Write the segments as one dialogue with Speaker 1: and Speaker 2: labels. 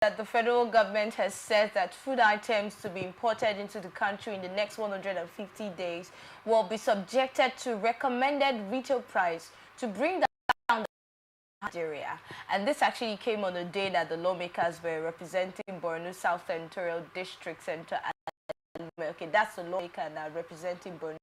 Speaker 1: that the federal government has said that food items to be imported into the country in the next 150 days will be subjected to recommended retail price to bring down Nigeria. And this actually came on the day that the lawmakers were representing Borno South Senatorial District Center. Okay, that's the lawmaker now representing Borno.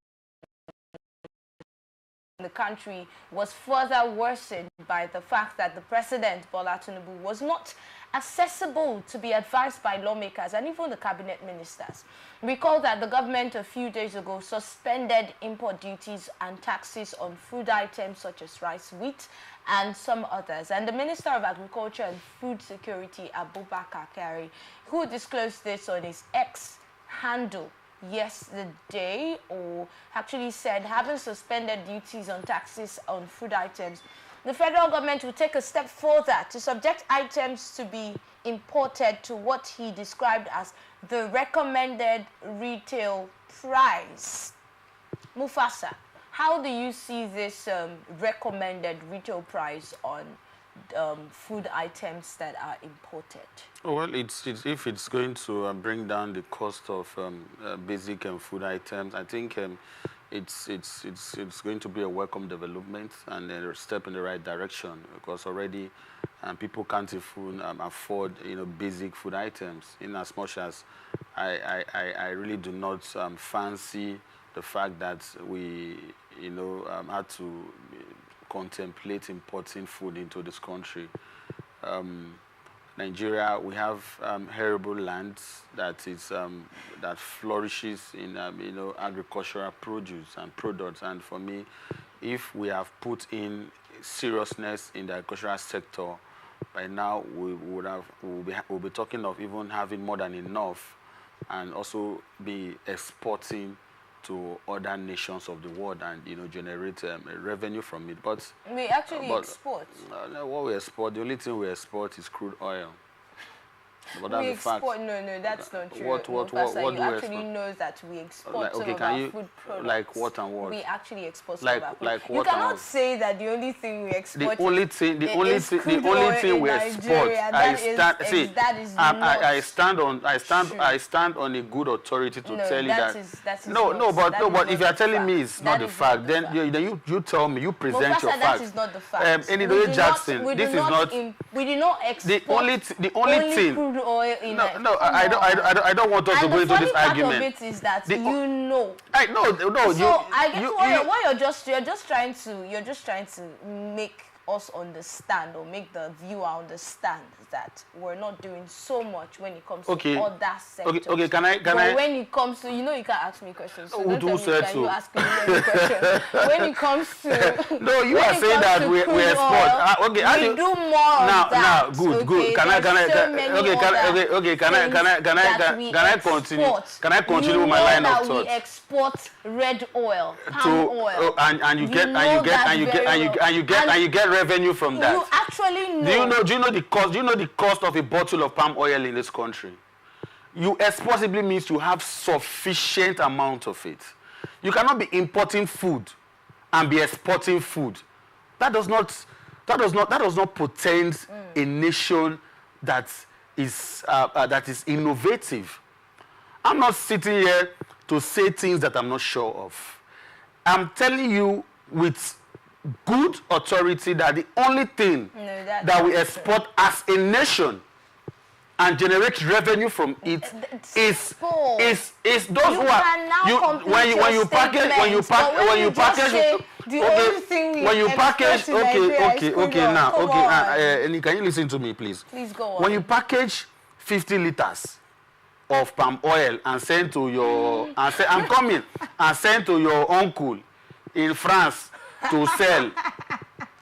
Speaker 1: The country was further worsened by the fact that the president, Bola Tinubu, was not accessible to be advised by lawmakers and even the cabinet ministers. Recall that the government a few days ago suspended import duties and taxes on food items such as rice, wheat, and some others. And the Minister of Agriculture and Food Security, Abubakar Kari, who disclosed this on his X handle yesterday, or actually said, having suspended duties on taxes on food items, the federal government will take a step further to subject items to be imported to what he described as the recommended retail price. Mufasa, how do you see this recommended retail price on food items that are imported?
Speaker 2: Well, if it's going to bring down the cost of basic food items, I think it's going to be a welcome development and a step in the right direction, because already people can't even afford basic food items. In as much as I really do not fancy the fact that we had to contemplate importing food into this country. Nigeria, we have arable lands that flourishes in agricultural produce and products. And for me, if we have put in seriousness in the agricultural sector, by now we'll be talking of even having more than enough, and also be exporting to other nations of the world and generate revenue from it. But
Speaker 1: we actually export.
Speaker 2: What we export, the only thing we export is crude oil. But that's
Speaker 1: we
Speaker 2: the fact.
Speaker 1: export. No, that's not true.
Speaker 2: What
Speaker 1: you
Speaker 2: do
Speaker 1: actually know that we export some of our food products.
Speaker 2: Like what and what?
Speaker 1: We actually export some
Speaker 2: like,
Speaker 1: of our food.
Speaker 2: Like
Speaker 1: you
Speaker 2: what
Speaker 1: cannot say that the only thing we export.
Speaker 2: The only thing we export. I stand on a good authority to tell you that. But if you are telling me it's not the fact, then you tell me, you present your facts.
Speaker 1: That is not the fact.
Speaker 2: Anyway, Jackson, this is not.
Speaker 1: We did not export.
Speaker 2: The only thing.
Speaker 1: Crude oil in
Speaker 2: I don't want us to go into this argument.
Speaker 1: And the funny part of it is that No.
Speaker 2: I no.
Speaker 1: So I guess what you're just trying to make us understand, or make the viewer understand, that we're not doing so much when it comes to other sectors.
Speaker 2: Okay. Can I?
Speaker 1: When it comes to, you can't ask me questions. So don't tell me, you ask me any question. When it comes to
Speaker 2: no, you are saying that we export.
Speaker 1: We do more of that.
Speaker 2: Good. Can I continue? Can I continue with my line of thought?
Speaker 1: We export red oil, palm oil,
Speaker 2: and you get revenue from that.
Speaker 1: You actually know.
Speaker 2: Do you know the cost? Do you know the cost of a bottle of palm oil in this country? You explicitly means you have sufficient amount of it. You cannot be importing food and be exporting food. That does not portend a nation that is innovative. I'm not sitting here to say things that I'm not sure of. I'm telling you with good authority that the only thing that we export as a nation and generate revenue from it is those who are when you package can you listen to me, please?
Speaker 1: Please go on.
Speaker 2: When you package 50 liters of palm oil and send to your and send to your uncle in France to sell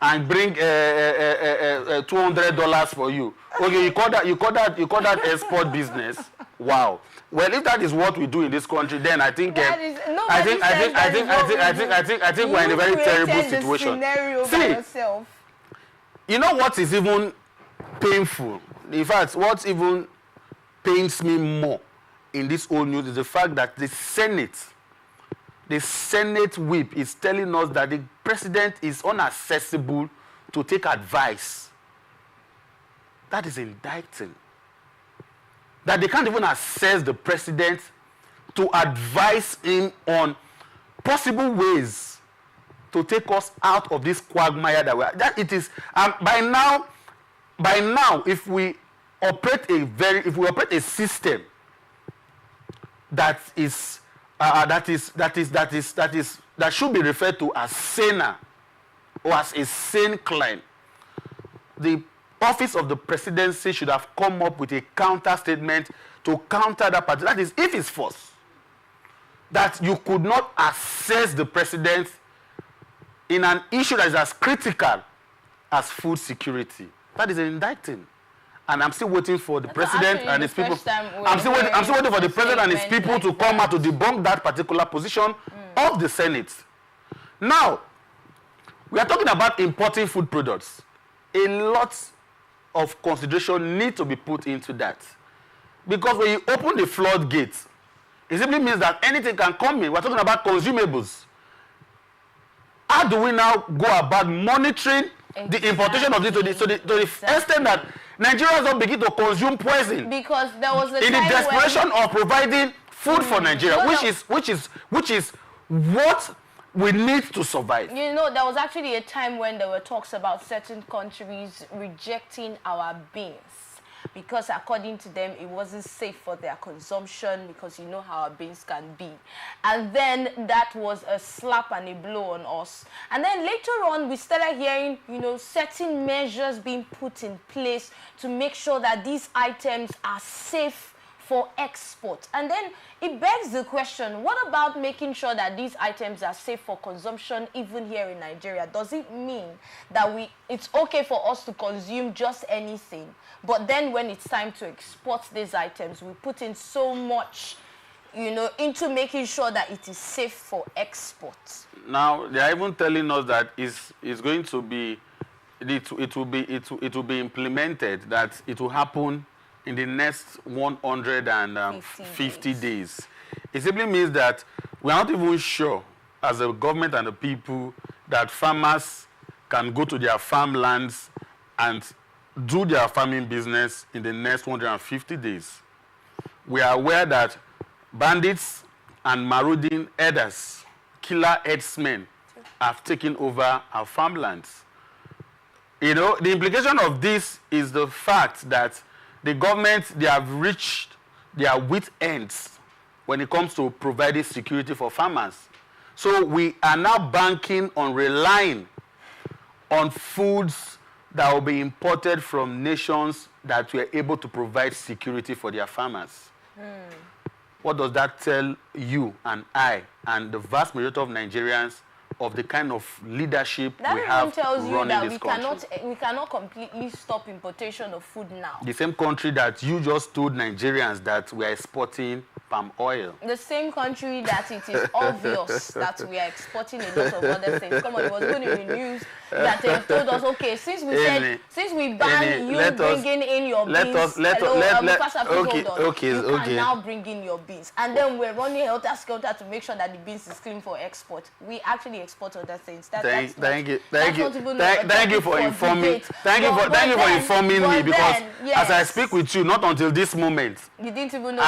Speaker 2: and bring $200 for you. Okay, you call that export business. Wow. Well, if that is what we do in this country, then I think we're in a very terrible situation. See, you know what is even painful? In fact, what even pains me more in this whole news is the fact that the Senate whip is telling us that the president is inaccessible to take advice. That is indicting that they can't even access the president to advise him on possible ways to take us out of this quagmire that we are. That it is by now, if we operate a system that should be referred to as saner or as a sane clime, the office of the presidency should have come up with a counter statement to counter that party. That is, if it's false that you could not assess the president in an issue that is as critical as food security, that is indicting. And I'm still waiting for the president and his people. I'm still waiting for the president and his people to come out to debunk that particular position of the Senate. Now, we are talking about importing food products. A lot of consideration need to be put into that. Because when you open the floodgates, it simply means that anything can come in. We're talking about consumables. How do we now go about monitoring the importation of this to the extent that Nigerians don't begin to consume poison?
Speaker 1: Because there was a
Speaker 2: in the desperation of providing food for Nigeria, which is what we need to survive.
Speaker 1: You know, there was actually a time when there were talks about certain countries rejecting our beans because according to them it wasn't safe for their consumption, because you know how our beans can be. And then that was a slap and a blow on us. And then later on we started hearing, you know, certain measures being put in place to make sure that these items are safe for export. And then it begs the question, what about making sure that these items are safe for consumption even here in Nigeria? Does it mean that it's okay for us to consume just anything, but then when it's time to export these items, we put in so much, you know, into making sure that it is safe for export?
Speaker 2: Now, they are even telling us that it's going to be, it will be implemented, that it will happen in the next 150 days. It simply means that we are not even sure, as a government and the people, that farmers can go to their farmlands and do their farming business in the next 150 days. We are aware that bandits and marauding herders, killer herdsmen, have taken over our farmlands. You know, the implication of this is the fact that the government, they have reached their wit ends when it comes to providing security for farmers. So we are now banking on relying on foods that will be imported from nations that were able to provide security for their farmers. What does that tell you and I and the vast majority of Nigerians of the kind of leadership we have running this country?
Speaker 1: We cannot completely stop importation of food now.
Speaker 2: The same country that you just told Nigerians that we are exporting palm oil.
Speaker 1: The same country that it is obvious that we are exporting a lot of other things. Come on, it was good in the news that they told us, okay, since we ban you bringing in your beans, you can now bring in your beans. And then we're running helter-skelter to make sure that the beans is clean for export. We actually export other things. Thank you
Speaker 2: for informing. Thank you for informing me, because as I speak with you, not until this moment,
Speaker 1: you didn't even know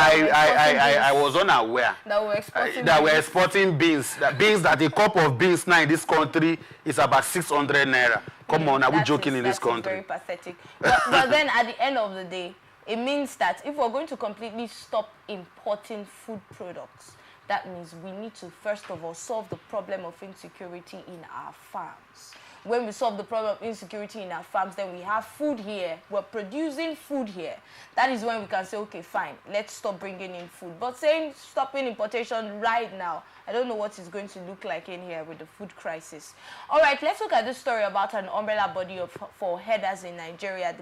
Speaker 2: I was unaware that we're exporting beans. Beans, that a cup of beans now in this country is about 600 naira. Come on, are we joking in this country?
Speaker 1: Very pathetic. But then at the end of the day, it means that if we're going to completely stop importing food products, that means we need to first of all solve the problem of insecurity in our farms. When we solve the problem of insecurity in our farms, then we have food here. We're producing food here. That is when we can say, okay, fine, let's stop bringing in food. But saying stopping importation right now, I don't know what it's going to look like in here with the food crisis. All right, let's look at this story about an umbrella body for herders in Nigeria.